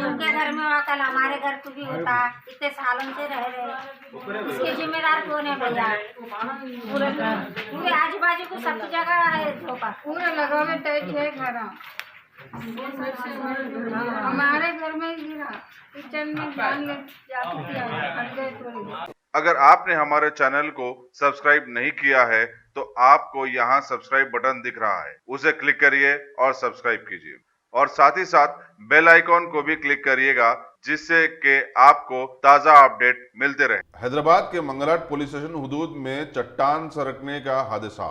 आज उनके घर में हुआ, कल हमारे घर को भी होता। इतने सालों से रह रहे, इसके जिम्मेदार कौन है भैया? पूरे आजू बाजू को सब जगह है धोखा, पूरे लगावे टच है घर। हमारे घर में ही गिरा, किचन में जान लग जाती। अगर आपने हमारे चैनल को सब्सक्राइब नहीं किया है तो आपको यहाँ सब्सक्राइब बटन दिख रहा है, उसे क्लिक करिए और सब्सक्राइब कीजिए और साथ ही साथ बेल आइकॉन को भी क्लिक करिएगा, जिससे कि आपको ताजा अपडेट मिलते रहे। हैदराबाद के मंगलहाट पुलिस स्टेशन हुदूद में चट्टान सरकने का हादसा।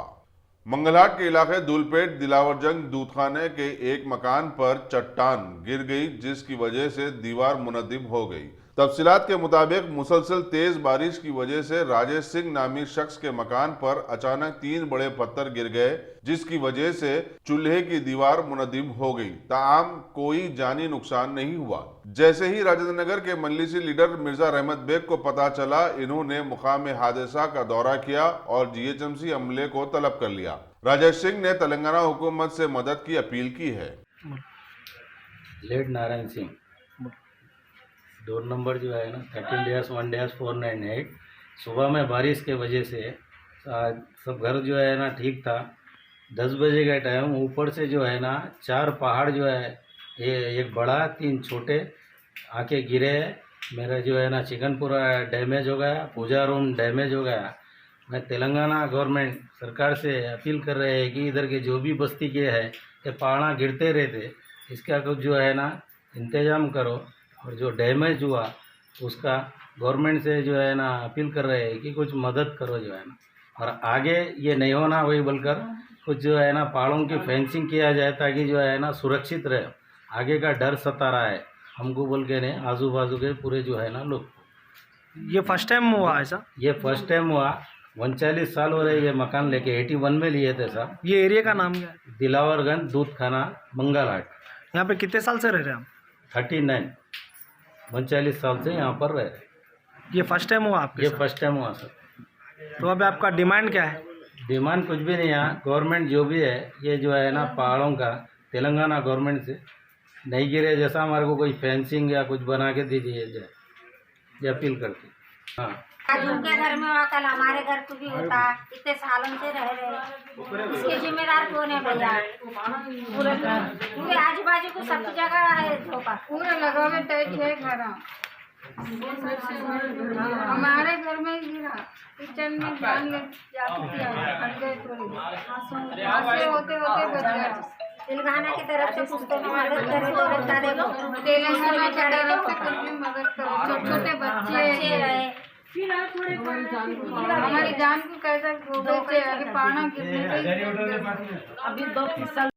मंगलहाट के इलाके दूलपेट दिलावरजंग दूधखाने के एक मकान पर चट्टान गिर गई, जिसकी वजह से दीवार मुनद्दिम हो गई। तफसीलात के मुताबिक मुसलसल तेज बारिश की वजह से राजेश सिंह नामी शख्स के मकान पर अचानक 3 बड़े पत्थर गिर गए, जिसकी वजह से चूल्हे की दीवार मुनद्दिम हो गई। ताहम कोई जानी नुकसान नहीं हुआ। जैसे ही राजेंद्र नगर के मजलिसी लीडर मिर्जा रहमत बेग को पता चला, इन्होंने मुकाम हादसा का दौरा किया और जीएचएमसी अमले को तलब कर लिया। राजेश सिंह ने तेलंगाना हुकूमत से मदद की अपील की है। Late Narayan Singh, door number जो है ना 13-1-498। सुबह में बारिश के वजह से सब घर जो है ना ठीक था। 10 बजे का टाइम ऊपर से जो है ना 4 पहाड़ जो है, ये एक बड़ा 3 छोटे आके गिरे। मेरा जो है ना चिकन पूरा डैमेज हो गया, पूजा रूम डैमेज हो गया। मैं तेलंगाना गवर्नमेंट सरकार से अपील कर रहे हैं कि इधर के जो भी बस्ती के हैं ये पहाड़ा गिरते रहते, इसका कुछ जो है ना इंतज़ाम करो। और जो डैमेज हुआ उसका गवर्नमेंट से जो है ना अपील कर रहे हैं कि कुछ मदद करो जो है ना, और आगे ये नहीं होना वही बोलकर कुछ जो है ना पहाड़ों की फेंसिंग किया जाए, ताकि जो है ना सुरक्षित रहे। आगे का डर सता रहा है हमको बोल के नहीं, आजू बाजू के पूरे जो है ना लोग। ये फर्स्ट टाइम हुआ ऐसा? ये फर्स्ट टाइम हुआ। 39 साल हो रहे ये मकान लेके, 81 में लिए थे साहब। ये एरिया का नाम क्या है? दिलावरगंज दूधखाना मंगलहाट। यहाँ पे कितने साल से रह रहे हैं आप? 39 साल से यहाँ पर रह रहे। ये फर्स्ट टाइम हुआ आपके ये साथ? फर्स्ट टाइम हुआ सर। तो अभी आपका डिमांड क्या है? डिमांड कुछ भी नहीं है। गवर्नमेंट जो भी है ये जो है ना पहाड़ों का तेलंगाना गवर्नमेंट से नहीं गिरे, जैसा हमारे को कोई फेंसिंग या कुछ बना के दीजिए जाए, ये अपील करती। हाँ, आज उनके घर में हुआ, कल हमारे घर को भी होता। इतने सालों से रह रहे, इसके जिम्मेदार कौन है भैया? पूरे आजू बाजू को सब जगह है धोखा, पूरे लगावे टच है घर। हमारे घर में ही गिरा, किचन में जान लग जाती। होते होते बच गया। तेलंगाना की तरफ से कुछ तो मदद करे तो बता देगा। तेलंगाना की तरफ से कुछ भी मदद करो। छोटे छोटे बच्चे रहे, हमारी जान को कैसा हो गए थे, आगे पाना गिरने से। अभी 2 साल